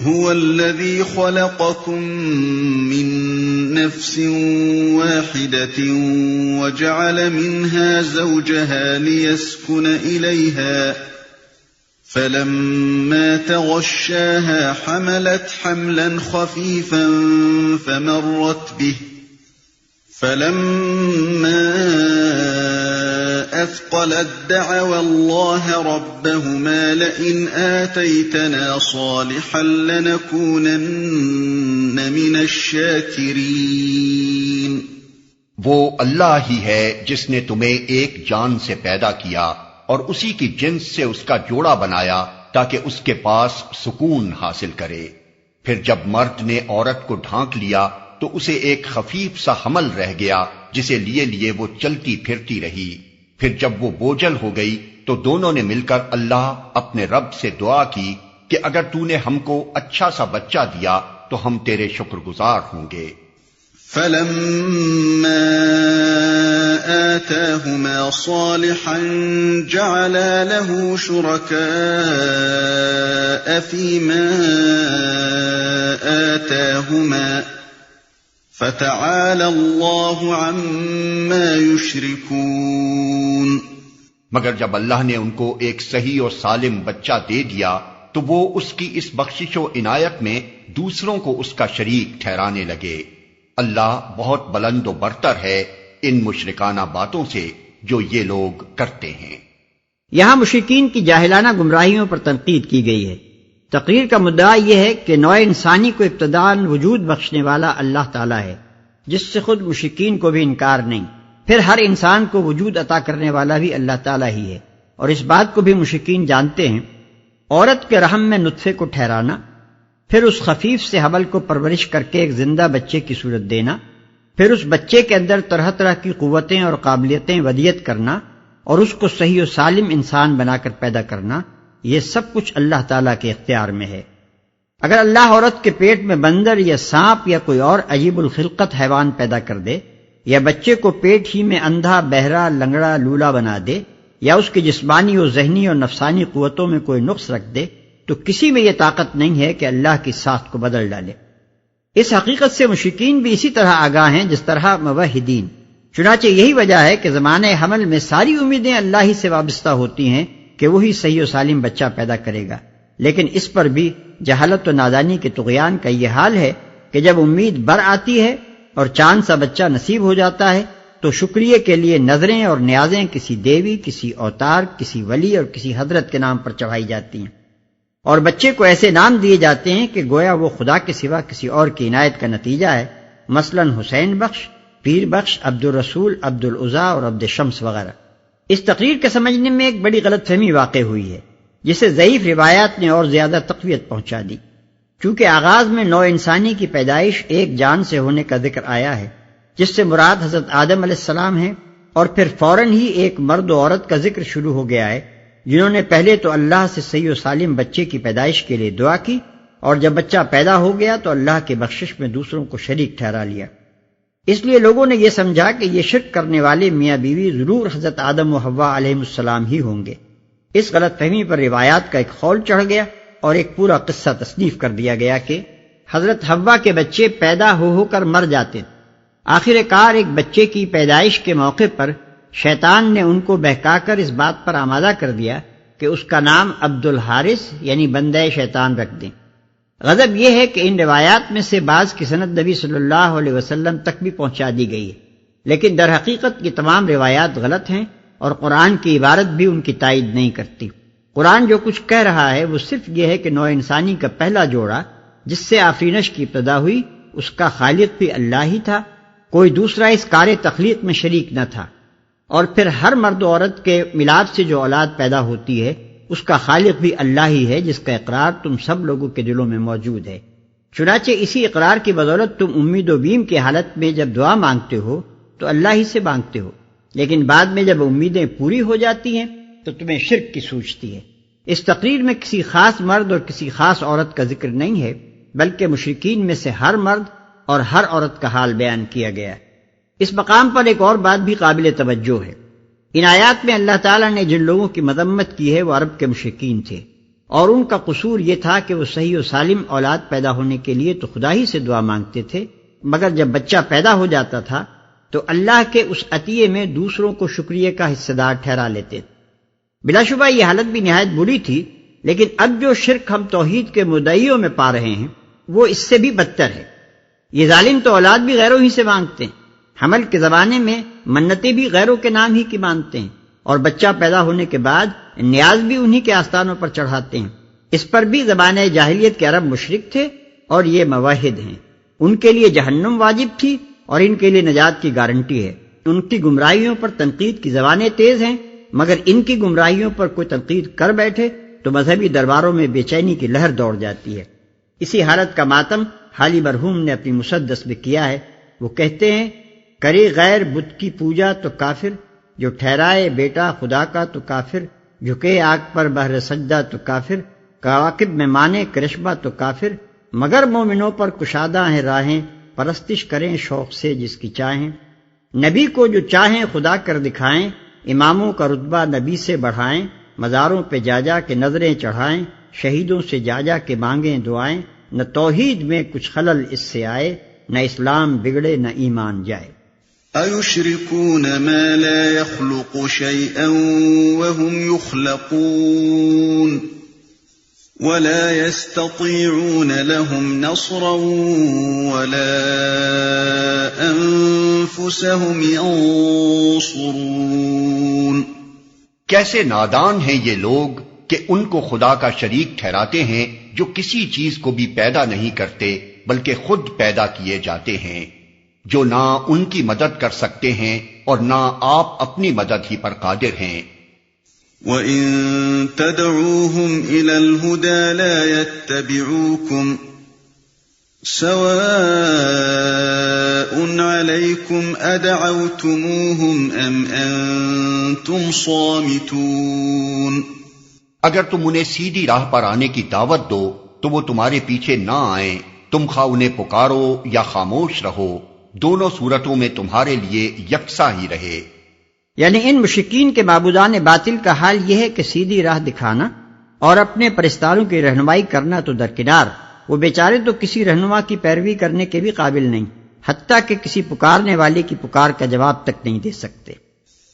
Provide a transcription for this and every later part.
هو الذي خلقكم من نفس واحدة وجعل منها زوجها ليسكن إليها فلما تغشاها حملت حملا خفيفا فمرت به فلما أثقلت دعوا الله ربهما لئن آتيتنا صالحا لنكونن من الشاكرين۔ وہ اللہ ہی ہے جس نے تمہیں ایک جان سے پیدا کیا اور اسی کی جنس سے اس کا جوڑا بنایا تاکہ اس کے پاس سکون حاصل کرے۔ پھر جب مرد نے عورت کو ڈھانک لیا تو اسے ایک خفیف سا حمل رہ گیا جسے لیے لیے وہ چلتی پھرتی رہی۔ پھر جب وہ بوجھل ہو گئی تو دونوں نے مل کر اللہ اپنے رب سے دعا کی کہ اگر تو نے ہم کو اچھا سا بچہ دیا تو ہم تیرے شکر گزار ہوں گے۔ فلما آتاهما صالحا جعلا له شركاء فيما آتاهما فتعالى الله عما يشركون۔ مگر جب اللہ نے ان کو ایک صحیح اور سالم بچہ دے دیا تو وہ اس کی اس بخشش و عنایت میں دوسروں کو اس کا شریک ٹھہرانے لگے۔ اللہ بہت بلند و برتر ہے ان مشرکانہ باتوں سے جو یہ لوگ کرتے ہیں۔ یہاں مشرکین کی جاہلانہ گمراہیوں پر تنقید کی گئی ہے۔ تقریر کا مدعا یہ ہے کہ نوع انسانی کو ابتداءً وجود بخشنے والا اللہ تعالیٰ ہے، جس سے خود مشرکین کو بھی انکار نہیں۔ پھر ہر انسان کو وجود عطا کرنے والا بھی اللہ تعالیٰ ہی ہے، اور اس بات کو بھی مشرکین جانتے ہیں۔ عورت کے رحم میں نطفے کو ٹھہرانا، پھر اس خفیف سے حمل کو پرورش کر کے ایک زندہ بچے کی صورت دینا، پھر اس بچے کے اندر طرح طرح کی قوتیں اور قابلیتیں ودیت کرنا اور اس کو صحیح و سالم انسان بنا کر پیدا کرنا، یہ سب کچھ اللہ تعالیٰ کے اختیار میں ہے۔ اگر اللہ عورت کے پیٹ میں بندر یا سانپ یا کوئی اور عجیب الخلقت حیوان پیدا کر دے، یا بچے کو پیٹ ہی میں اندھا، بہرا، لنگڑا، لولا بنا دے، یا اس کی جسمانی و ذہنی اور نفسانی قوتوں میں کوئی نقص رکھ دے، تو کسی میں یہ طاقت نہیں ہے کہ اللہ کی ساخت کو بدل ڈالے۔ اس حقیقت سے مشرکین بھی اسی طرح آگاہ ہیں جس طرح موحدین۔ چنانچہ یہی وجہ ہے کہ زمانہ حمل میں ساری امیدیں اللہ ہی سے وابستہ ہوتی ہیں کہ وہی صحیح و سالم بچہ پیدا کرے گا، لیکن اس پر بھی جہالت و نادانی کے طغیان کا یہ حال ہے کہ جب امید بر آتی ہے اور چاند سا بچہ نصیب ہو جاتا ہے تو شکریہ کے لیے نظریں اور نیازیں کسی دیوی، کسی اوتار، کسی ولی اور کسی حضرت کے نام پر چڑھائی جاتی ہیں، اور بچے کو ایسے نام دیے جاتے ہیں کہ گویا وہ خدا کے سوا کسی اور کی عنایت کا نتیجہ ہے، مثلا حسین بخش، پیر بخش، عبد الرسول، عبد العزا اور عبد شمس وغیرہ۔ اس تقریر کے سمجھنے میں ایک بڑی غلط فہمی واقع ہوئی ہے جسے ضعیف روایات نے اور زیادہ تقویت پہنچا دی۔ چونکہ آغاز میں نوع انسانی کی پیدائش ایک جان سے ہونے کا ذکر آیا ہے، جس سے مراد حضرت آدم علیہ السلام ہے، اور پھر فوراً ہی ایک مرد و عورت کا ذکر شروع ہو گیا ہے جنہوں نے پہلے تو اللہ سے صحیح و سالم بچے کی پیدائش کے لیے دعا کی، اور جب بچہ پیدا ہو گیا تو اللہ کی بخشش میں دوسروں کو شریک ٹھہرا لیا۔ اس لیے لوگوں نے یہ سمجھا کہ یہ شرک کرنے والے میاں بیوی ضرور حضرت آدم و حوا علیہ السلام ہی ہوں گے۔ اس غلط فہمی پر روایات کا ایک خول چڑھ گیا اور ایک پورا قصہ تصنیف کر دیا گیا کہ حضرت حوا کے بچے پیدا ہو کر مر جاتے۔ آخر کار ایک بچے کی پیدائش کے موقع پر شیطان نے ان کو بہکا کر اس بات پر آمادہ کر دیا کہ اس کا نام عبد الحارث یعنی بندہ شیطان رکھ دیں۔ غضب یہ ہے کہ ان روایات میں سے بعض کی سند نبی صلی اللہ علیہ وسلم تک بھی پہنچا دی گئی ہے، لیکن در حقیقت یہ تمام روایات غلط ہیں اور قرآن کی عبارت بھی ان کی تائید نہیں کرتی۔ قرآن جو کچھ کہہ رہا ہے وہ صرف یہ ہے کہ نوع انسانی کا پہلا جوڑا جس سے آفرینش کی ابتدا ہوئی اس کا خالق بھی اللہ ہی تھا، کوئی دوسرا اس کار تخلیق میں شریک نہ تھا، اور پھر ہر مرد و عورت کے ملاپ سے جو اولاد پیدا ہوتی ہے اس کا خالق بھی اللہ ہی ہے، جس کا اقرار تم سب لوگوں کے دلوں میں موجود ہے۔ چنانچہ اسی اقرار کی بدولت تم امید و بیم کی حالت میں جب دعا مانگتے ہو تو اللہ ہی سے مانگتے ہو، لیکن بعد میں جب امیدیں پوری ہو جاتی ہیں تو تمہیں شرک کی سوچتی ہے۔ اس تقریر میں کسی خاص مرد اور کسی خاص عورت کا ذکر نہیں ہے، بلکہ مشرکین میں سے ہر مرد اور ہر عورت کا حال بیان کیا گیا ہے۔ اس مقام پر ایک اور بات بھی قابل توجہ ہے۔ ان آیات میں اللہ تعالیٰ نے جن لوگوں کی مذمت کی ہے وہ عرب کے مشرکین تھے، اور ان کا قصور یہ تھا کہ وہ صحیح و سالم اولاد پیدا ہونے کے لیے تو خدا ہی سے دعا مانگتے تھے، مگر جب بچہ پیدا ہو جاتا تھا تو اللہ کے اس عطیے میں دوسروں کو شکریہ کا حصہ دار ٹھہرا لیتے تھے۔ بلا شبہ یہ حالت بھی نہایت بری تھی، لیکن اب جو شرک ہم توحید کے مدعیوں میں پا رہے ہیں وہ اس سے بھی بدتر ہے۔ یہ ظالم تو اولاد بھی غیروں ہی سے مانگتے ہیں، حمل کے زمانے میں منتیں بھی غیروں کے نام ہی کی مانتے ہیں، اور بچہ پیدا ہونے کے بعد نیاز بھی انہی کے آستانوں پر چڑھاتے ہیں۔ اس پر بھی زمانہ جاہلیت کے عرب مشرک تھے، اور یہ موحد ہیں، ان کے لیے جہنم واجب تھی اور ان کے لیے نجات کی گارنٹی ہے۔ ان کی گمراہیوں پر تنقید کی زبانیں تیز ہیں، مگر ان کی گمراہیوں پر کوئی تنقید کر بیٹھے تو مذہبی درباروں میں بے چینی کی لہر دوڑ جاتی ہے۔ اسی حالت کا ماتم حالی مرحوم نے اپنی مسدس میں کیا ہے۔ وہ کہتے ہیں، کرے غیر بت کی پوجا تو کافر، جو ٹھہرائے بیٹا خدا کا تو کافر، جھکے آگ پر بہر سجدہ تو کافر، کواکب میں مانے کرشبہ تو کافر، مگر مومنوں پر کشادہ ہیں راہیں، پرستش کریں شوق سے جس کی چاہیں۔ نبی کو جو چاہیں خدا کر دکھائیں، اماموں کا رتبہ نبی سے بڑھائیں، مزاروں پہ جا جا کے نظریں چڑھائیں، شہیدوں سے جا جا کے مانگیں دعائیں، نہ توحید میں کچھ خلل اس سے آئے، نہ اسلام بگڑے نہ ایمان جائے۔ أَيُشْرِكُونَ مَا لَا يَخْلُقُ شَيْئًا وَهُمْ يُخْلَقُونَ وَلَا يَسْتَطِيعُونَ لَهُمْ نَصْرًا وَلَا أَنفُسَهُمْ يَنصُرُونَ۔ کیسے نادان ہیں یہ لوگ کہ ان کو خدا کا شریک ٹھہراتے ہیں جو کسی چیز کو بھی پیدا نہیں کرتے بلکہ خود پیدا کیے جاتے ہیں، جو نہ ان کی مدد کر سکتے ہیں اور نہ آپ اپنی مدد ہی پر قادر ہیں۔ وَإِن تَدْعُوهُمْ إِلَى الْهُدَى لَا يَتَّبِعُوكُمْ سَوَاءٌ عَلَيْكُمْ أَدْعَوْتُمُوهُمْ أَمْ أَنْتُمْ صَامِتُونَ۔ اگر تم انہیں سیدھی راہ پر آنے کی دعوت دو تو وہ تمہارے پیچھے نہ آئیں، تم خواہ انہیں پکارو یا خاموش رہو، دونوں صورتوں میں تمہارے لیے یکساں ہی رہے۔ یعنی ان مشرکین کے معبودان باطل کا حال یہ ہے کہ سیدھی راہ دکھانا اور اپنے پرستاروں کی رہنمائی کرنا تو درکنار، وہ بیچارے تو کسی رہنما کی پیروی کرنے کے بھی قابل نہیں، حتیٰ کہ کسی پکارنے والے کی پکار کا جواب تک نہیں دے سکتے۔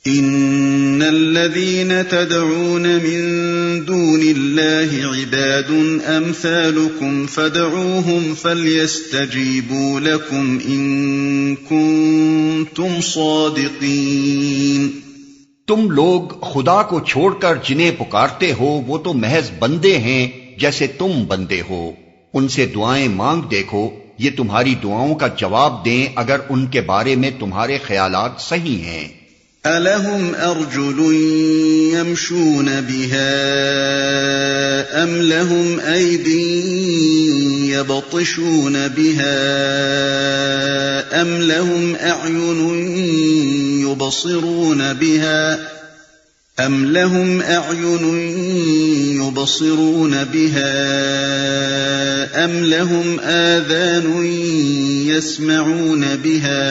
ان الذين تدعون من دون الله عباد امثالكم فادعوهم فليستجيبوا لكم ان كنتم صادقين۔ تم لوگ خدا کو چھوڑ کر جنہیں پکارتے ہو وہ تو محض بندے ہیں جیسے تم بندے ہو، ان سے دعائیں مانگ دیکھو، یہ تمہاری دعاؤں کا جواب دیں اگر ان کے بارے میں تمہارے خیالات صحیح ہیں۔ أَلَهُمْ أَرْجُلٌ يَمْشُونَ بِهَا أَمْ لَهُمْ أَيْدٍ يَبْطِشُونَ بِهَا أَمْ لَهُمْ أَعْيُنٌ يُبْصِرُونَ بِهَا أَمْ لَهُمْ أَعْيُنٌ يُبْصِرُونَ بِهَا أَمْ لَهُمْ آذَانٌ يَسْمَعُونَ بِهَا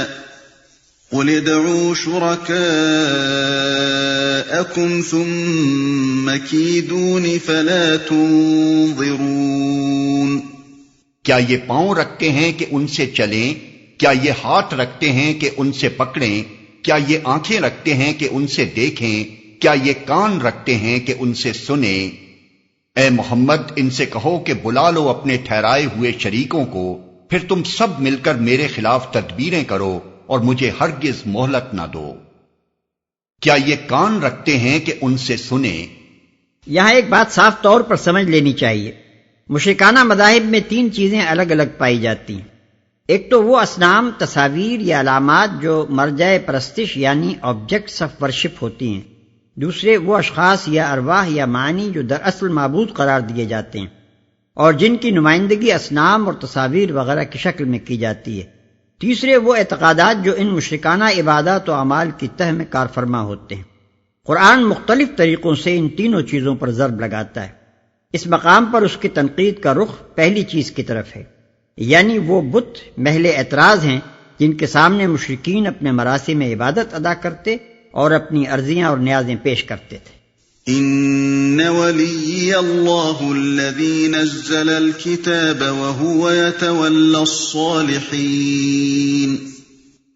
قُلِ ادْعُوا شُرَكَاءَكُمْ ثُمَّ كِيدُونِ فَلَا تُنظِرُونَ۔ کیا یہ پاؤں رکھتے ہیں کہ ان سے چلیں؟ کیا یہ ہاتھ رکھتے ہیں کہ ان سے پکڑیں؟ کیا یہ آنکھیں رکھتے ہیں کہ ان سے دیکھیں؟ کیا یہ کان رکھتے ہیں کہ ان سے سنیں؟ اے محمد ان سے کہو کہ بلا لو اپنے ٹھہرائے ہوئے شریکوں کو، پھر تم سب مل کر میرے خلاف تدبیریں کرو اور مجھے ہرگز مہلت نہ دو۔ کیا یہ کان رکھتے ہیں کہ ان سے سنیں؟ یہاں ایک بات صاف طور پر سمجھ لینی چاہیے، مشرکانہ مذاہب میں تین چیزیں الگ الگ پائی جاتی ہیں۔ ایک تو وہ اصنام، تصاویر یا علامات جو مرجع پرستش یعنی آبجیکٹس آف ورشپ ہوتی ہیں۔ دوسرے وہ اشخاص یا ارواح یا معنی جو دراصل معبود قرار دیے جاتے ہیں اور جن کی نمائندگی اصنام اور تصاویر وغیرہ کی شکل میں کی جاتی ہے۔ تیسرے وہ اعتقادات جو ان مشرکانہ عبادات و اعمال کی تہ میں کار فرما ہوتے ہیں۔ قرآن مختلف طریقوں سے ان تینوں چیزوں پر ضرب لگاتا ہے۔ اس مقام پر اس کی تنقید کا رخ پہلی چیز کی طرف ہے، یعنی وہ بت محل اعتراض ہیں جن کے سامنے مشرکین اپنے مراسم عبادت ادا کرتے اور اپنی عرضیاں اور نیازیں پیش کرتے تھے۔ إن ولي الله الذي نزل الكتاب وهو يتولى الصالحين.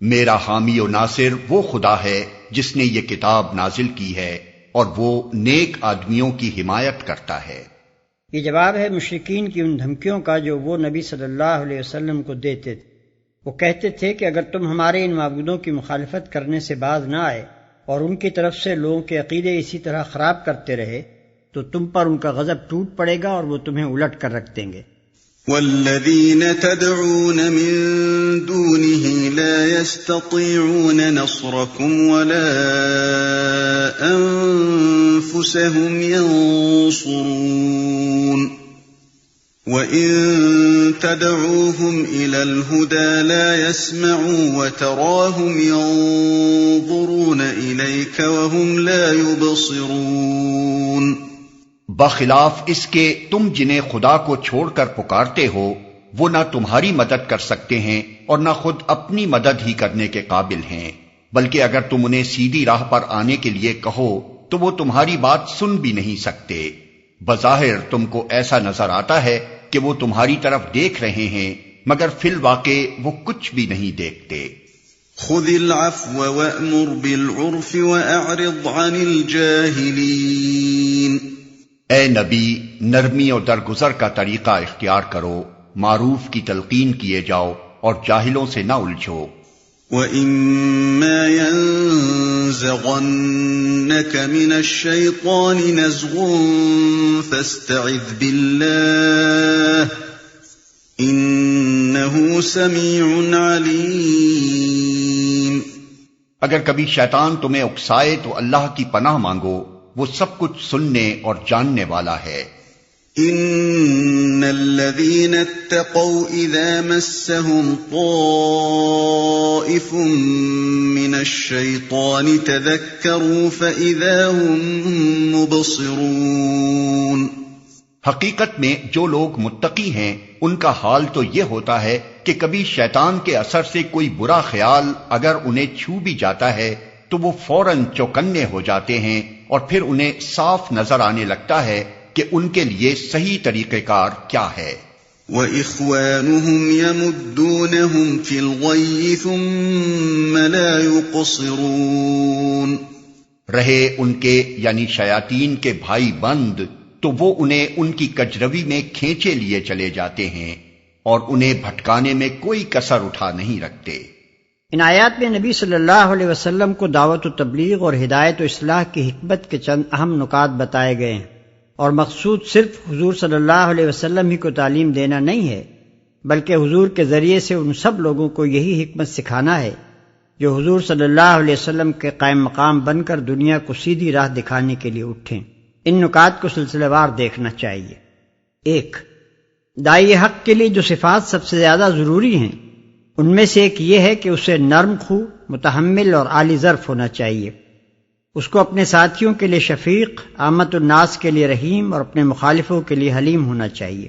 میرا حامی و ناصر وہ خدا ہے جس نے یہ کتاب نازل کی ہے اور وہ نیک آدمیوں کی حمایت کرتا ہے. یہ جواب ہے مشرکین کی ان دھمکیوں کا جو وہ نبی صلی اللہ علیہ وسلم کو دیتے تھے. وہ کہتے تھے کہ اگر تم ہمارے ان معبودوں کی مخالفت کرنے سے باز نہ آئے اور ان کی طرف سے لوگوں کے عقیدے اسی طرح خراب کرتے رہے تو تم پر ان کا غضب ٹوٹ پڑے گا اور وہ تمہیں الٹ کر رکھ دیں گے. والذین تدعون من دونه لا يستطيعون نصركم ولا أنفسهم ينصرون وإن تدعوهم إلى الهدى لا يسمعوا وتراهم ينظرون إليك وهم لا يبصرون. بخلاف اس کے تم جنہیں خدا کو چھوڑ کر پکارتے ہو وہ نہ تمہاری مدد کر سکتے ہیں اور نہ خود اپنی مدد ہی کرنے کے قابل ہیں، بلکہ اگر تم انہیں سیدھی راہ پر آنے کے لیے کہو تو وہ تمہاری بات سن بھی نہیں سکتے. بظاہر تم کو ایسا نظر آتا ہے کہ وہ تمہاری طرف دیکھ رہے ہیں مگر فی الواقع وہ کچھ بھی نہیں دیکھتے. خذ العفو وأمر بالعرف وأعرض عن الجاهلين. اے نبی نرمی اور درگزر کا طریقہ اختیار کرو، معروف کی تلقین کیے جاؤ اور جاہلوں سے نہ الجھو. وَإِمَّا يَنزَغَنَّكَ مِنَ الشَّيْطَانِ نَزْغٌ فَاسْتَعِذْ بِاللَّهِ إِنَّهُ سَمِيعٌ عَلِيمٌ. اگر کبھی شیطان تمہیں اکسائے تو اللہ کی پناہ مانگو، وہ سب کچھ سننے اور جاننے والا ہے. ان الذين اتقوا اذا مسهم طائف من الشيطان تذكروا فاذا هم مبصرون. حقیقت میں جو لوگ متقی ہیں ان کا حال تو یہ ہوتا ہے کہ کبھی شیطان کے اثر سے کوئی برا خیال اگر انہیں چھو بھی جاتا ہے تو وہ فوراً چوکنے ہو جاتے ہیں اور پھر انہیں صاف نظر آنے لگتا ہے کہ ان کے لیے صحیح طریقہ کار کیا ہے. وَإِخْوَانُهُمْ يَمُدُّونَهُمْ فِي الْغَيِّ ثُمَّ لَا يُقْصِرُونَ. رہے ان کے یعنی شیاطین کے بھائی بند تو وہ انہیں ان کی کجروی میں کھینچے لیے چلے جاتے ہیں اور انہیں بھٹکانے میں کوئی کسر اٹھا نہیں رکھتے. ان آیات میں نبی صلی اللہ علیہ وسلم کو دعوت و تبلیغ اور ہدایت و اصلاح کی حکمت کے چند اہم نکات بتائے گئے ہیں، اور مقصود صرف حضور صلی اللہ علیہ وسلم ہی کو تعلیم دینا نہیں ہے بلکہ حضور کے ذریعے سے ان سب لوگوں کو یہی حکمت سکھانا ہے جو حضور صلی اللہ علیہ وسلم کے قائم مقام بن کر دنیا کو سیدھی راہ دکھانے کے لیے اٹھیں. ان نکات کو سلسلہ وار دیکھنا چاہیے. 1. داعی حق کے لیے جو صفات سب سے زیادہ ضروری ہیں ان میں سے ایک یہ ہے کہ اسے نرم خو، متحمل اور عالی ظرف ہونا چاہیے. اس کو اپنے ساتھیوں کے لیے شفیق، عامت الناس کے لیے رحیم اور اپنے مخالفوں کے لیے حلیم ہونا چاہیے.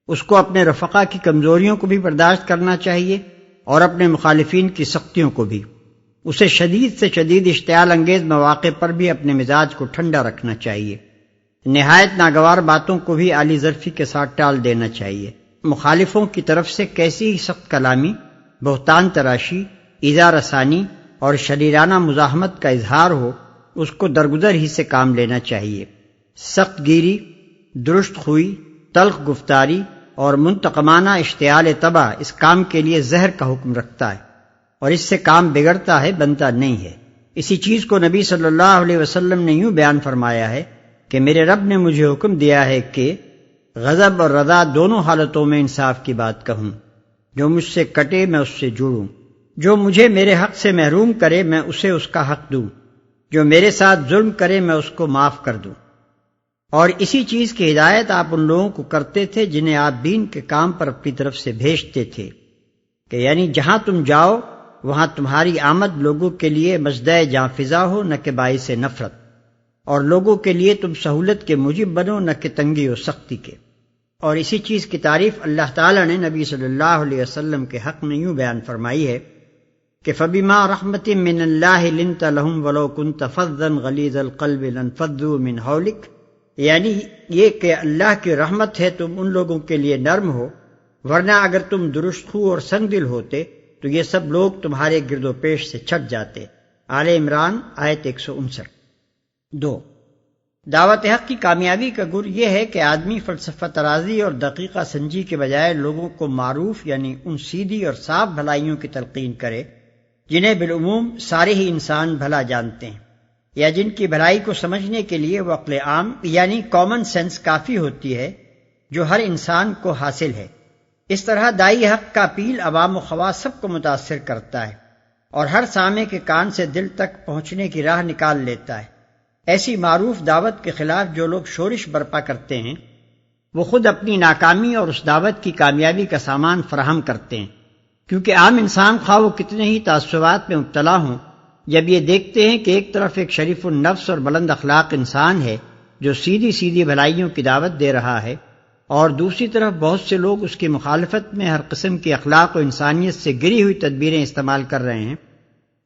اس کو اپنے رفقا کی کمزوریوں کو بھی برداشت کرنا چاہیے اور اپنے مخالفین کی سختیوں کو بھی. اسے شدید سے شدید اشتعال انگیز مواقع پر بھی اپنے مزاج کو ٹھنڈا رکھنا چاہیے. نہایت ناگوار باتوں کو بھی عالی ظرفی کے ساتھ ٹال دینا چاہیے. مخالفوں کی طرف سے کیسی ہی سخت کلامی، بہتان تراشی، ایذا رسانی اور شریرانہ مزاحمت کا اظہار ہو اس کو درگزر ہی سے کام لینا چاہیے. سخت گیری، درست خوئی، تلخ گفتاری اور منتقمانہ اشتعال طبع اس کام کے لیے زہر کا حکم رکھتا ہے اور اس سے کام بگڑتا ہے، بنتا نہیں ہے. اسی چیز کو نبی صلی اللہ علیہ وسلم نے یوں بیان فرمایا ہے کہ میرے رب نے مجھے حکم دیا ہے کہ غضب اور رضا دونوں حالتوں میں انصاف کی بات کہوں. جو مجھ سے کٹے میں اس سے جڑوں، جو مجھے میرے حق سے محروم کرے میں اسے اس کا حق دوں، جو میرے ساتھ ظلم کرے میں اس کو معاف کر دوں. اور اسی چیز کی ہدایت آپ ان لوگوں کو کرتے تھے جنہیں آپ دین کے کام پر اپنی طرف سے بھیجتے تھے کہ یعنی جہاں تم جاؤ وہاں تمہاری آمد لوگوں کے لیے مژدہ جاں فضا ہو نہ کہ باعث نفرت، اور لوگوں کے لیے تم سہولت کے موجب بنو نہ کہ تنگی و سختی کے. اور اسی چیز کی تعریف اللہ تعالی نے نبی صلی اللہ علیہ وسلم کے حق میں یوں بیان فرمائی ہے کہ فَبِمَا رَحْمَةٍ مِّنَ اللَّهِ لِنْتَ لَهُمْ وَلَوْ كُنْتَ فَظًّا غَلِيظَ الْقَلْبِ لَانفَضُّوا مِنْ حَوْلِكَ، یعنی یہ کہ اللہ کی رحمت ہے تم ان لوگوں کے لیے نرم ہو، ورنہ اگر تم درست خو اور سنگ دل ہوتے تو یہ سب لوگ تمہارے گرد و پیش سے چھٹ جاتے۔ آل عمران آیت 159۔ 2، دعوت حق کی کامیابی کا گر یہ ہے کہ آدمی فلسفہ ترازی اور دقیقہ سنجی کے بجائے لوگوں کو معروف یعنی ان سیدھی اور صاف بھلائیوں کی تلقین کرے جنہیں بالعموم سارے ہی انسان بھلا جانتے ہیں، یا جن کی بھلائی کو سمجھنے کے لیے وہ عقل عام یعنی کامن سینس کافی ہوتی ہے جو ہر انسان کو حاصل ہے۔ اس طرح داعی حق کا اپیل عوام و خواص سب کو متاثر کرتا ہے اور ہر سامع کے کان سے دل تک پہنچنے کی راہ نکال لیتا ہے۔ ایسی معروف دعوت کے خلاف جو لوگ شورش برپا کرتے ہیں وہ خود اپنی ناکامی اور اس دعوت کی کامیابی کا سامان فراہم کرتے ہیں، کیونکہ عام انسان خواہ وہ کتنے ہی تعصبات میں مبتلا ہوں، جب یہ دیکھتے ہیں کہ ایک طرف ایک شریف النفس اور بلند اخلاق انسان ہے جو سیدھی سیدھی بھلائیوں کی دعوت دے رہا ہے، اور دوسری طرف بہت سے لوگ اس کی مخالفت میں ہر قسم کی اخلاق و انسانیت سے گری ہوئی تدبیریں استعمال کر رہے ہیں،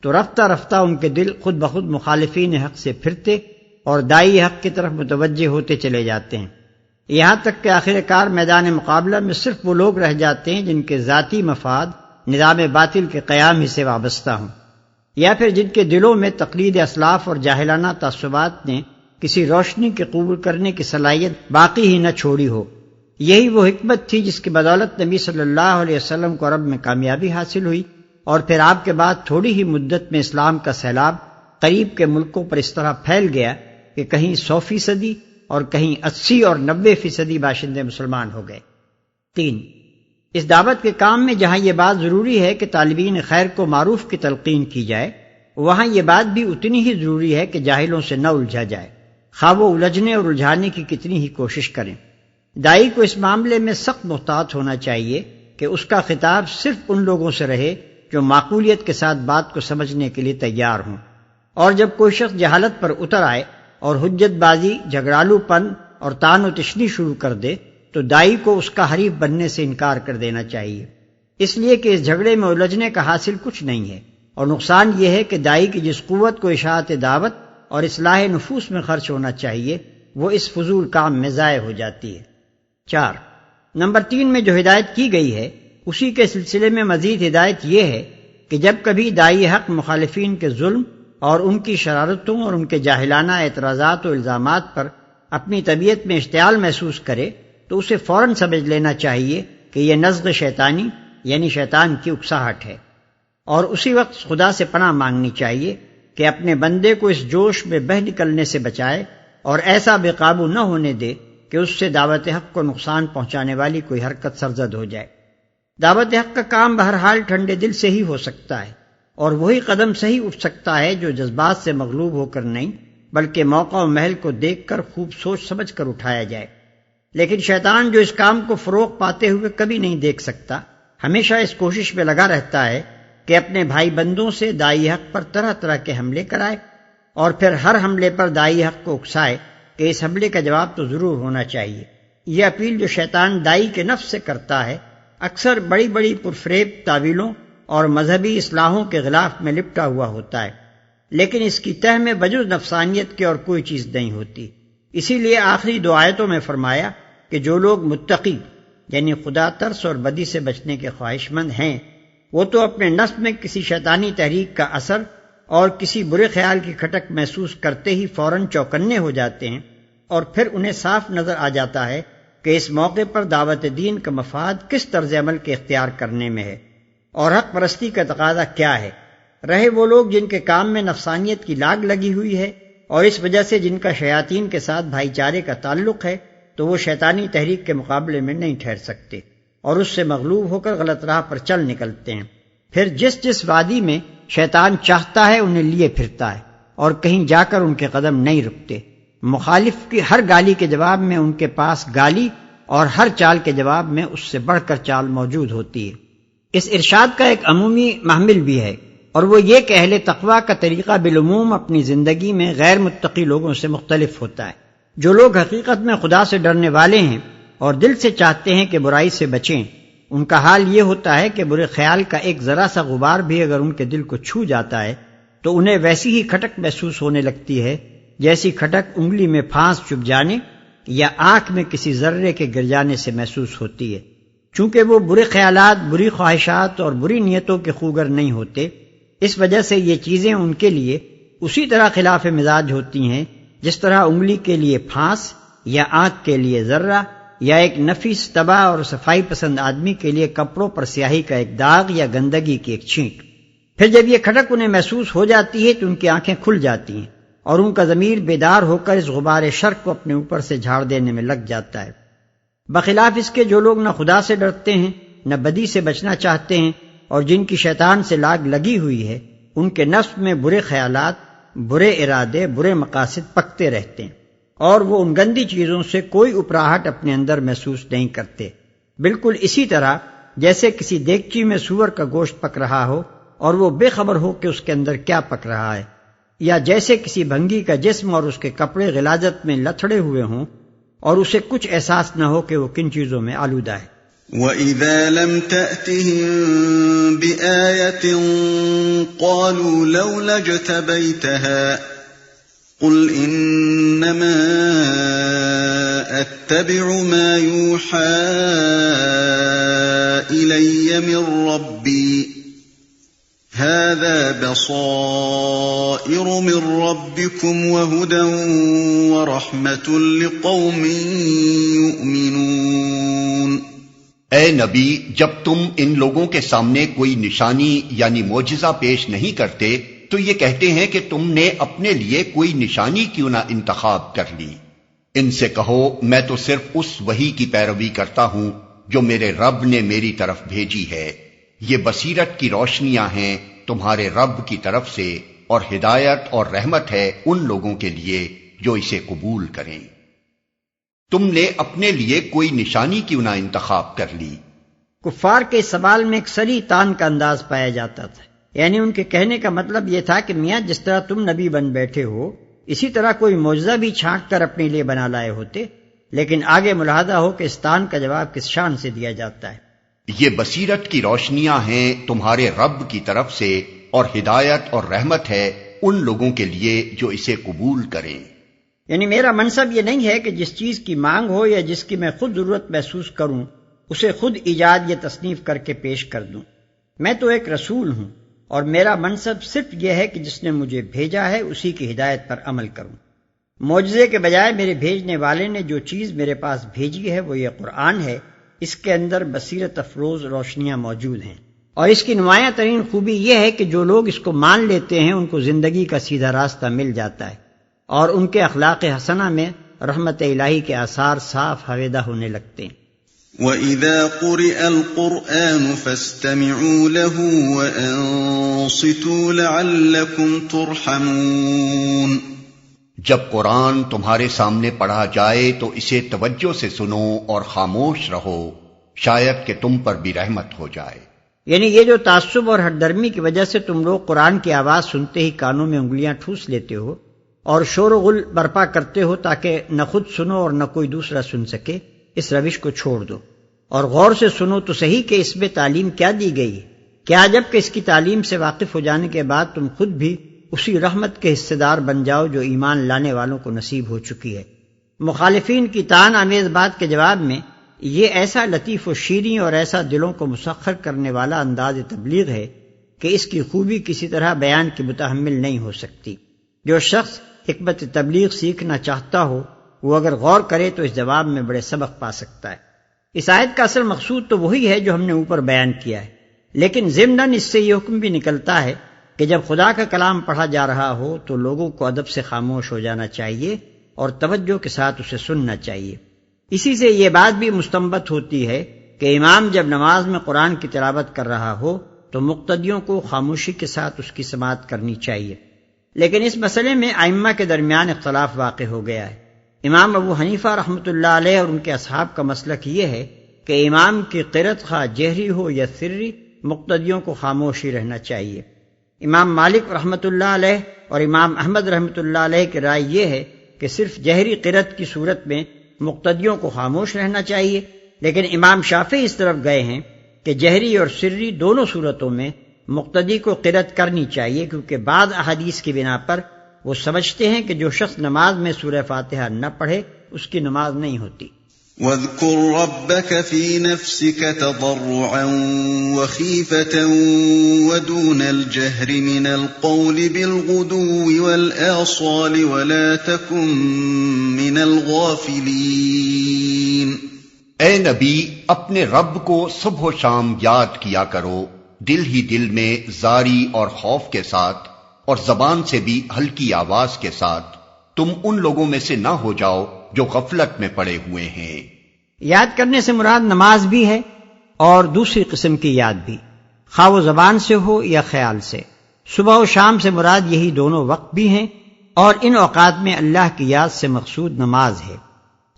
تو رفتہ رفتہ ان کے دل خود بخود مخالفین حق سے پھرتے اور داعی حق کی طرف متوجہ ہوتے چلے جاتے ہیں، یہاں تک کہ آخر کار میدان مقابلہ میں صرف وہ لوگ رہ جاتے ہیں جن کے ذاتی مفاد نظام باطل کے قیام ہی سے وابستہ ہوں، یا پھر جن کے دلوں میں تقلید اسلاف اور جاہلانہ تعصبات نے کسی روشنی کے قبول کرنے کی صلاحیت باقی ہی نہ چھوڑی ہو۔ یہی وہ حکمت تھی جس کی بدولت نبی صلی اللہ علیہ وسلم کو عرب میں کامیابی حاصل ہوئی، اور پھر آپ کے بعد تھوڑی ہی مدت میں اسلام کا سیلاب قریب کے ملکوں پر اس طرح پھیل گیا کہ کہیں 100% اور کہیں 80 اور 90% باشندے مسلمان ہو گئے۔ 3، اس دعوت کے کام میں جہاں یہ بات ضروری ہے کہ طالبین خیر کو معروف کی تلقین کی جائے، وہاں یہ بات بھی اتنی ہی ضروری ہے کہ جاہلوں سے نہ الجھا جائے، خواہ وہ الجھنے اور الجھانے کی کتنی ہی کوشش کریں۔ داعی کو اس معاملے میں سخت محتاط ہونا چاہیے کہ اس کا خطاب صرف ان لوگوں سے رہے جو معقولیت کے ساتھ بات کو سمجھنے کے لیے تیار ہوں، اور جب کوئی شخص جہالت پر اتر آئے اور حجت بازی، جھگڑالو پن اور تان و تشنی شروع کر دے تو داعی کو اس کا حریف بننے سے انکار کر دینا چاہیے، اس لیے کہ اس جھگڑے میں الجھنے کا حاصل کچھ نہیں ہے، اور نقصان یہ ہے کہ داعی کی جس قوت کو اشاعت دعوت اور اصلاح نفوس میں خرچ ہونا چاہیے وہ اس فضول کام میں ضائع ہو جاتی ہے۔ 4، نمبر 3 میں جو ہدایت کی گئی ہے اسی کے سلسلے میں مزید ہدایت یہ ہے کہ جب کبھی داعی حق مخالفین کے ظلم اور ان کی شرارتوں اور ان کے جاہلانہ اعتراضات و الزامات پر اپنی طبیعت میں اشتعال محسوس کرے تو اسے فوراً سمجھ لینا چاہیے کہ یہ نزغ شیطانی یعنی شیطان کی اکساہٹ ہے، اور اسی وقت خدا سے پناہ مانگنی چاہیے کہ اپنے بندے کو اس جوش میں بہہ نکلنے سے بچائے اور ایسا بے قابو نہ ہونے دے کہ اس سے دعوت حق کو نقصان پہنچانے والی کوئی حرکت سرزد ہو جائے۔ دعوت حق کا کام بہرحال ٹھنڈے دل سے ہی ہو سکتا ہے، اور وہی قدم صحیح اٹھ سکتا ہے جو جذبات سے مغلوب ہو کر نہیں بلکہ موقع و محل کو دیکھ کر خوب سوچ سمجھ کر اٹھایا جائے۔ لیکن شیطان جو اس کام کو فروغ پاتے ہوئے کبھی نہیں دیکھ سکتا، ہمیشہ اس کوشش میں لگا رہتا ہے کہ اپنے بھائی بندوں سے داعی حق پر طرح طرح کے حملے کرائے، اور پھر ہر حملے پر داعی حق کو اکسائے کہ اس حملے کا جواب تو ضرور ہونا چاہیے۔ یہ اپیل جو شیطان داعی کے نفس سے کرتا ہے اکثر بڑی بڑی پرفریب تعویلوں اور مذہبی اصلاحوں کے غلاف میں لپٹا ہوا ہوتا ہے، لیکن اس کی تہ میں بجز نفسانیت کے اور کوئی چیز نہیں ہوتی۔ اسی لیے آخری 2 آیتوں میں فرمایا کہ جو لوگ متقی یعنی خدا ترس اور بدی سے بچنے کے خواہش مند ہیں وہ تو اپنے نفس میں کسی شیطانی تحریک کا اثر اور کسی برے خیال کی کھٹک محسوس کرتے ہی فوراً چوکنے ہو جاتے ہیں، اور پھر انہیں صاف نظر آ جاتا ہے کہ اس موقع پر دعوت دین کا مفاد کس طرز عمل کے اختیار کرنے میں ہے اور حق پرستی کا تقاضا کیا ہے۔ رہے وہ لوگ جن کے کام میں نفسانیت کی لاگ لگی ہوئی ہے اور اس وجہ سے جن کا شیاطین کے ساتھ بھائی چارے کا تعلق ہے، تو وہ شیطانی تحریک کے مقابلے میں نہیں ٹھہر سکتے اور اس سے مغلوب ہو کر غلط راہ پر چل نکلتے ہیں۔ پھر جس وادی میں شیطان چاہتا ہے انہیں لیے پھرتا ہے اور کہیں جا کر ان کے قدم نہیں رکتے۔ مخالف کی ہر گالی کے جواب میں ان کے پاس گالی اور ہر چال کے جواب میں اس سے بڑھ کر چال موجود ہوتی ہے۔ اس ارشاد کا ایک عمومی محمل بھی ہے، اور وہ یہ کہ اہل تقویٰ کا طریقہ بالعموم اپنی زندگی میں غیر متقی لوگوں سے مختلف ہوتا ہے۔ جو لوگ حقیقت میں خدا سے ڈرنے والے ہیں اور دل سے چاہتے ہیں کہ برائی سے بچیں، ان کا حال یہ ہوتا ہے کہ برے خیال کا ایک ذرا سا غبار بھی اگر ان کے دل کو چھو جاتا ہے تو انہیں ویسی ہی کھٹک محسوس ہونے لگتی ہے جیسی کھٹک انگلی میں پھانس چبھ جانے یا آنکھ میں کسی ذرے کے گر جانے سے محسوس ہوتی ہے۔ چونکہ وہ برے خیالات، بری خواہشات اور بری نیتوں کے خوگر نہیں ہوتے، اس وجہ سے یہ چیزیں ان کے لیے اسی طرح خلاف مزاج ہوتی ہیں جس طرح انگلی کے لیے پھانس یا آنکھ کے لیے ذرہ یا ایک نفیس تباہ اور صفائی پسند آدمی کے لیے کپڑوں پر سیاہی کا ایک داغ یا گندگی کی ایک چھینٹ۔ پھر جب یہ کھٹک انہیں محسوس ہو جاتی ہے تو ان کی آنکھیں کھل جاتی ہیں اور ان کا ضمیر بیدار ہو کر اس غبار شر کو اپنے اوپر سے جھاڑ دینے میں لگ جاتا ہے۔ بخلاف اس کے جو لوگ نہ خدا سے ڈرتے ہیں نہ بدی سے بچنا چاہتے ہیں اور جن کی شیطان سے لاگ لگی ہوئی ہے، ان کے نفس میں برے خیالات، برے ارادے، برے مقاصد پکتے رہتے ہیں اور وہ ان گندی چیزوں سے کوئی اپراہٹ اپنے اندر محسوس نہیں کرتے، بالکل اسی طرح جیسے کسی دیگچی میں سور کا گوشت پک رہا ہو اور وہ بے خبر ہو کہ اس کے اندر کیا پک رہا ہے، یا جیسے کسی بھنگی کا جسم اور اس کے کپڑے غلاظت میں لتھڑے ہوئے ہوں اور اسے کچھ احساس نہ ہو کہ وہ کن چیزوں میں آلودہ ہے۔ وَإِذَا لَمْ تَأْتِهِمْ بِآيَةٍ قَالُوا لَوْلَا اجْتَبَيْتَهَا قُلْ إِنَّمَا أَتَّبِعُ مَا يُوحَى إِلَيَّ مِنْ رَبِّي هَذَا بَصَائِرُ مِنْ رَبِّكُمْ وَهُدًى وَرَحْمَةٌ لِقَوْمٍ يُؤْمِنُونَ۔ اے نبی، جب تم ان لوگوں کے سامنے کوئی نشانی یعنی معجزہ پیش نہیں کرتے تو یہ کہتے ہیں کہ تم نے اپنے لیے کوئی نشانی کیوں نہ انتخاب کر لی۔ ان سے کہو میں تو صرف اس وحی کی پیروی کرتا ہوں جو میرے رب نے میری طرف بھیجی ہے، یہ بصیرت کی روشنیاں ہیں تمہارے رب کی طرف سے اور ہدایت اور رحمت ہے ان لوگوں کے لیے جو اسے قبول کریں۔ تم نے اپنے لیے کوئی نشانی کیوں نہ انتخاب کر لی؟ کفار کے سوال میں ایک صریح تان کا انداز پایا جاتا تھا، یعنی ان کے کہنے کا مطلب یہ تھا کہ میاں جس طرح تم نبی بن بیٹھے ہو اسی طرح کوئی معجزہ بھی چھانٹ کر اپنے لیے بنا لائے ہوتے، لیکن آگے ملاحظہ ہو کہ اس تان کا جواب کس شان سے دیا جاتا ہے۔ یہ بصیرت کی روشنیاں ہیں تمہارے رب کی طرف سے اور ہدایت اور رحمت ہے ان لوگوں کے لیے جو اسے قبول کریں۔ یعنی میرا منصب یہ نہیں ہے کہ جس چیز کی مانگ ہو یا جس کی میں خود ضرورت محسوس کروں اسے خود ایجاد یا تصنیف کر کے پیش کر دوں۔ میں تو ایک رسول ہوں اور میرا منصب صرف یہ ہے کہ جس نے مجھے بھیجا ہے اسی کی ہدایت پر عمل کروں۔ معجزے کے بجائے میرے بھیجنے والے نے جو چیز میرے پاس بھیجی ہے وہ یہ قرآن ہے، اس کے اندر بصیرت افروز روشنیاں موجود ہیں، اور اس کی نمایاں ترین خوبی یہ ہے کہ جو لوگ اس کو مان لیتے ہیں ان کو زندگی کا سیدھا راستہ مل جاتا ہے اور ان کے اخلاق حسنہ میں رحمت الہی کے آثار صاف ہویدہ ہونے لگتے ہیں۔ وَإِذَا قُرِئَ الْقُرْآنُ فَاسْتَمِعُوا لَهُ وَأَنصِتُوا لَعَلَّكُمْ تُرْحَمُونَ۔ جب قرآن تمہارے سامنے پڑھا جائے تو اسے توجہ سے سنو اور خاموش رہو، شاید کہ تم پر بھی رحمت ہو جائے۔ یعنی یہ جو تعصب اور ہٹ درمی کی وجہ سے تم لوگ قرآن کی آواز سنتے ہی کانوں میں انگلیاں ٹھوس لیتے ہو اور شور و غل برپا کرتے ہو تاکہ نہ خود سنو اور نہ کوئی دوسرا سن سکے، اس روش کو چھوڑ دو اور غور سے سنو تو صحیح کہ اس میں تعلیم کیا دی گئی ہے۔ کیا جب کہ اس کی تعلیم سے واقف ہو جانے کے بعد تم خود بھی اسی رحمت کے حصے دار بن جاؤ جو ایمان لانے والوں کو نصیب ہو چکی ہے۔ مخالفین کی طعن آمیز بات کے جواب میں یہ ایسا لطیف و شیریں اور ایسا دلوں کو مسخر کرنے والا انداز تبلیغ ہے کہ اس کی خوبی کسی طرح بیان کی متحمل نہیں ہو سکتی۔ جو شخص حکمت تبلیغ سیکھنا چاہتا ہو وہ اگر غور کرے تو اس جواب میں بڑے سبق پا سکتا ہے۔ اس آیت کا اصل مقصود تو وہی ہے جو ہم نے اوپر بیان کیا ہے، لیکن ضمناً اس سے یہ حکم بھی نکلتا ہے کہ جب خدا کا کلام پڑھا جا رہا ہو تو لوگوں کو ادب سے خاموش ہو جانا چاہیے اور توجہ کے ساتھ اسے سننا چاہیے۔ اسی سے یہ بات بھی مستنبط ہوتی ہے کہ امام جب نماز میں قرآن کی تلاوت کر رہا ہو تو مقتدیوں کو خاموشی کے ساتھ اس کی سماعت کرنی چاہیے۔ لیکن اس مسئلے میں ائمہ کے درمیان اختلاف واقع ہو گیا ہے۔ امام ابو حنیفہ رحمۃ اللہ علیہ اور ان کے اصحاب کا مسلک یہ ہے کہ امام کی قرأت خواہ جہری ہو یا سری مقتدیوں کو خاموش ہی رہنا چاہیے۔ امام مالک رحمۃ اللہ علیہ اور امام احمد رحمۃ اللہ علیہ کی رائے یہ ہے کہ صرف جہری قرأت کی صورت میں مقتدیوں کو خاموش رہنا چاہیے، لیکن امام شافعی اس طرف گئے ہیں کہ جہری اور سری دونوں صورتوں میں مقتدی کو قرأت کرنی چاہیے، کیونکہ بعض احادیث کی بنا پر وہ سمجھتے ہیں کہ جو شخص نماز میں سورہ فاتحہ نہ پڑھے اس کی نماز نہیں ہوتی۔ وَاذْكُرْ رَبَّكَ فِي نَفْسِكَ تَضَرُّعًا وَخِيفَةً وَدُونَ الْجَهْرِ مِنَ الْقَوْلِ بِالْغُدُوِّ وَالْآصَالِ وَلَا تَكُن مِّنَ الْغَافِلِينَ۔ اے نبی، اپنے رب کو صبح و شام یاد کیا کرو، دل ہی دل میں زاری اور خوف کے ساتھ، اور زبان سے بھی ہلکی آواز کے ساتھ۔ تم ان لوگوں میں سے نہ ہو جاؤ جو غفلت میں پڑے ہوئے ہیں۔ یاد کرنے سے مراد نماز بھی ہے اور دوسری قسم کی یاد بھی، خواہ وہ زبان سے ہو یا خیال سے۔ صبح و شام سے مراد یہی دونوں وقت بھی ہیں، اور ان اوقات میں اللہ کی یاد سے مقصود نماز ہے۔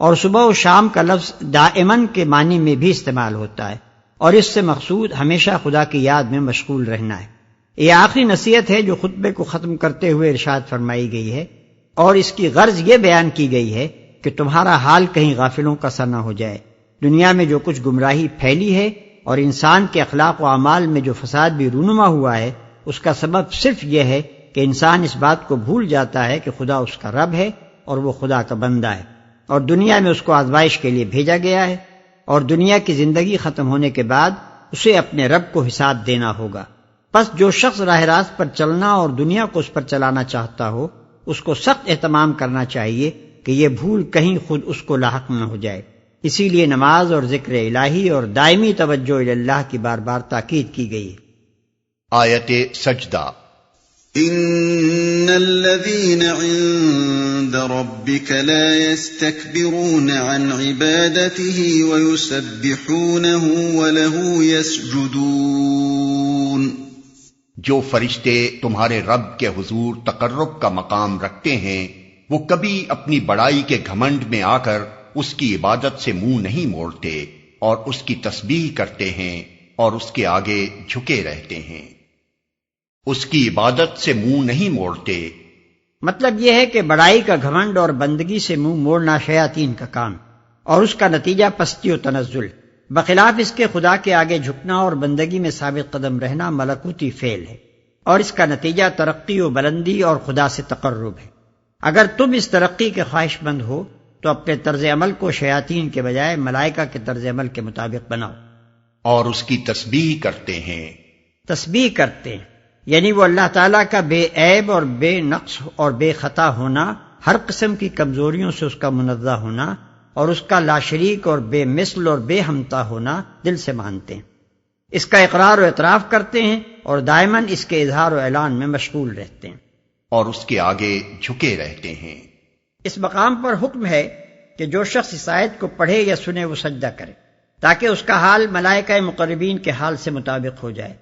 اور صبح و شام کا لفظ دائماً کے معنی میں بھی استعمال ہوتا ہے، اور اس سے مقصود ہمیشہ خدا کی یاد میں مشغول رہنا ہے۔ یہ آخری نصیحت ہے جو خطبے کو ختم کرتے ہوئے ارشاد فرمائی گئی ہے، اور اس کی غرض یہ بیان کی گئی ہے کہ تمہارا حال کہیں غافلوں کا سا نہ ہو جائے۔ دنیا میں جو کچھ گمراہی پھیلی ہے اور انسان کے اخلاق و اعمال میں جو فساد بھی رونما ہوا ہے، اس کا سبب صرف یہ ہے کہ انسان اس بات کو بھول جاتا ہے کہ خدا اس کا رب ہے اور وہ خدا کا بندہ ہے، اور دنیا میں اس کو آزمائش کے لیے بھیجا گیا ہے، اور دنیا کی زندگی ختم ہونے کے بعد اسے اپنے رب کو حساب دینا ہوگا۔ پس جو شخص راہ راست پر چلنا اور دنیا کو اس پر چلانا چاہتا ہو، اس کو سخت اہتمام کرنا چاہیے کہ یہ بھول کہیں خود اس کو لاحق نہ ہو جائے۔ اسی لیے نماز اور ذکر الہی اور دائمی توجہ اللہ کی بار بار تاکید کی گئی ہے۔ آیت سجدہ۔ ان الذين عند ربك لا يستكبرون عن عبادته ويسبحونه وله يسجدون۔ جو فرشتے تمہارے رب کے حضور تقرب کا مقام رکھتے ہیں، وہ کبھی اپنی بڑائی کے گھمنڈ میں آ کر اس کی عبادت سے منہ نہیں موڑتے، اور اس کی تسبیح کرتے ہیں اور اس کے آگے جھکے رہتے ہیں۔ اس کی عبادت سے منہ نہیں موڑتے، مطلب یہ ہے کہ بڑائی کا گھمنڈ اور بندگی سے منہ موڑنا شیاطین کا کام، اور اس کا نتیجہ پستی و تنزل۔ بخلاف اس کے خدا کے آگے جھکنا اور بندگی میں ثابت قدم رہنا ملکوتی فعل ہے، اور اس کا نتیجہ ترقی و بلندی اور خدا سے تقرب ہے۔ اگر تم اس ترقی کے خواہش مند ہو تو اپنے طرز عمل کو شیاطین کے بجائے ملائکہ کے طرز عمل کے مطابق بناؤ۔ اور اس کی تسبیح کرتے ہیں۔ تسبیح کرتے ہیں یعنی وہ اللہ تعالیٰ کا بے عیب اور بے نقص اور بے خطا ہونا، ہر قسم کی کمزوریوں سے اس کا منزہ ہونا، اور اس کا لا شریک اور بے مثل اور بے ہمتا ہونا دل سے مانتے ہیں، اس کا اقرار و اعتراف کرتے ہیں، اور دائماً اس کے اظہار و اعلان میں مشغول رہتے ہیں، اور اس کے آگے جھکے رہتے ہیں۔ اس مقام پر حکم ہے کہ جو شخص اس آیت کو پڑھے یا سنے وہ سجدہ کرے، تاکہ اس کا حال ملائکہ مقربین کے حال سے مطابق ہو جائے،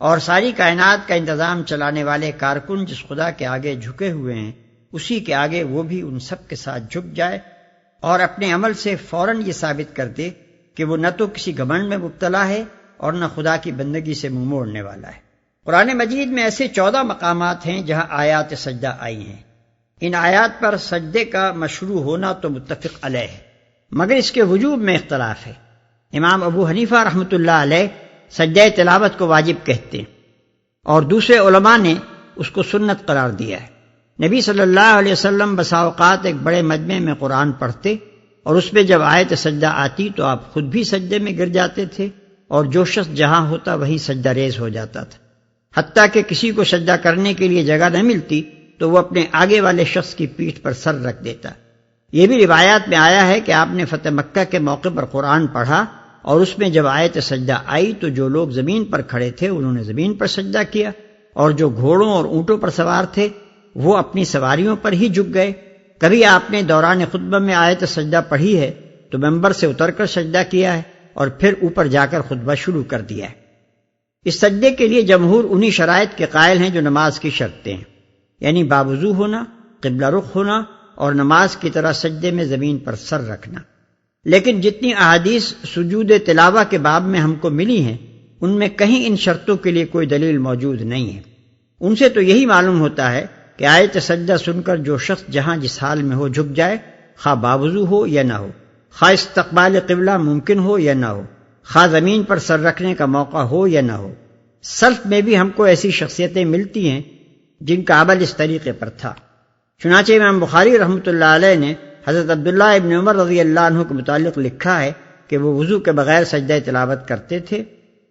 اور ساری کائنات کا انتظام چلانے والے کارکن جس خدا کے آگے جھکے ہوئے ہیں، اسی کے آگے وہ بھی ان سب کے ساتھ جھک جائے، اور اپنے عمل سے فوراً یہ ثابت کر دے کہ وہ نہ تو کسی گھمنڈ میں مبتلا ہے اور نہ خدا کی بندگی سے منہ موڑنے والا ہے۔ قرآن مجید میں ایسے 14 مقامات ہیں جہاں آیات سجدہ آئی ہیں۔ ان آیات پر سجدے کا مشروع ہونا تو متفق علیہ ہے، مگر اس کے وجوب میں اختلاف ہے۔ امام ابو حنیفہ رحمۃ اللہ علیہ سجدہ تلاوت کو واجب کہتے ہیں، اور دوسرے علماء نے اس کو سنت قرار دیا ہے۔ نبی صلی اللہ علیہ وسلم بسا اوقات ایک بڑے مجمع میں قرآن پڑھتے، اور اس میں جب آیت سجدہ آتی تو آپ خود بھی سجدے میں گر جاتے تھے، اور جو شخص جہاں ہوتا وہیں سجدہ ریز ہو جاتا تھا، حتیٰ کہ کسی کو سجدہ کرنے کے لیے جگہ نہ ملتی تو وہ اپنے آگے والے شخص کی پیٹھ پر سر رکھ دیتا۔ یہ بھی روایات میں آیا ہے کہ آپ نے فتح مکہ کے موقع پر قرآن پڑھا، اور اس میں جب آیت سجدہ آئی تو جو لوگ زمین پر کھڑے تھے انہوں نے زمین پر سجدہ کیا، اور جو گھوڑوں اور اونٹوں پر سوار تھے وہ اپنی سواریوں پر ہی جھک گئے۔ کبھی آپ نے دوران خطبہ میں آیت سجدہ پڑھی ہے تو ممبر سے اتر کر سجدہ کیا ہے، اور پھر اوپر جا کر خطبہ شروع کر دیا ہے۔ اس سجدے کے لیے جمہور انہی شرائط کے قائل ہیں جو نماز کی شرطیں ہیں، یعنی باوضو ہونا، قبلہ رخ ہونا، اور نماز کی طرح سجدے میں زمین پر سر رکھنا۔ لیکن جتنی احادیث سجود تلاوہ کے باب میں ہم کو ملی ہیں، ان میں کہیں ان شرطوں کے لیے کوئی دلیل موجود نہیں ہے۔ ان سے تو یہی معلوم ہوتا ہے کہ آیت سجدہ سن کر جو شخص جہاں جس حال میں ہو جھک جائے، خواہ باوضو ہو یا نہ ہو، خواہ استقبال قبلہ ممکن ہو یا نہ ہو، خواہ زمین پر سر رکھنے کا موقع ہو یا نہ ہو۔ سلف میں بھی ہم کو ایسی شخصیتیں ملتی ہیں جن کا عمل اس طریقے پر تھا۔ چنانچہ امام بخاری رحمۃ اللہ علیہ نے حضرت عبداللہ ابن عمر رضی اللہ عنہ کے متعلق لکھا ہے کہ وہ وضو کے بغیر سجدہ تلاوت کرتے تھے،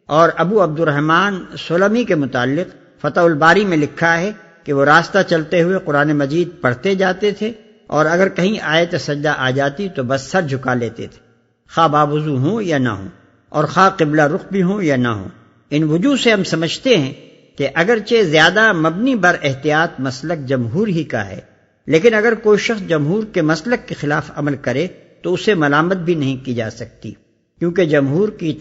اور ابو عبد الرحمن سلمی کے متعلق فتح الباری میں لکھا ہے کہ وہ راستہ چلتے ہوئے قرآن مجید پڑھتے جاتے تھے، اور اگر کہیں آیت سجدہ آ جاتی تو بس سر جھکا لیتے تھے، خواہ باوضو ہوں یا نہ ہوں، اور خواہ قبلہ رخ بھی ہوں یا نہ ہوں۔ ان وجوہ سے ہم سمجھتے ہیں کہ اگرچہ زیادہ مبنی بر احتیاط مسلک جمہور ہی کا ہے، لیکن اگر کوئی شخص جمہور کے مسلک کے خلاف عمل کرے تو اسے ملامت بھی نہیں کی جا سکتی، کیونکہ جمہور کی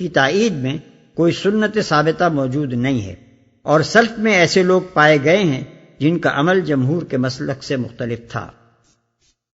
تائید میں کوئی سنت ثابتہ موجود نہیں ہے، اور سلف میں ایسے لوگ پائے گئے ہیں جن کا عمل جمہور کے مسلک سے مختلف تھا۔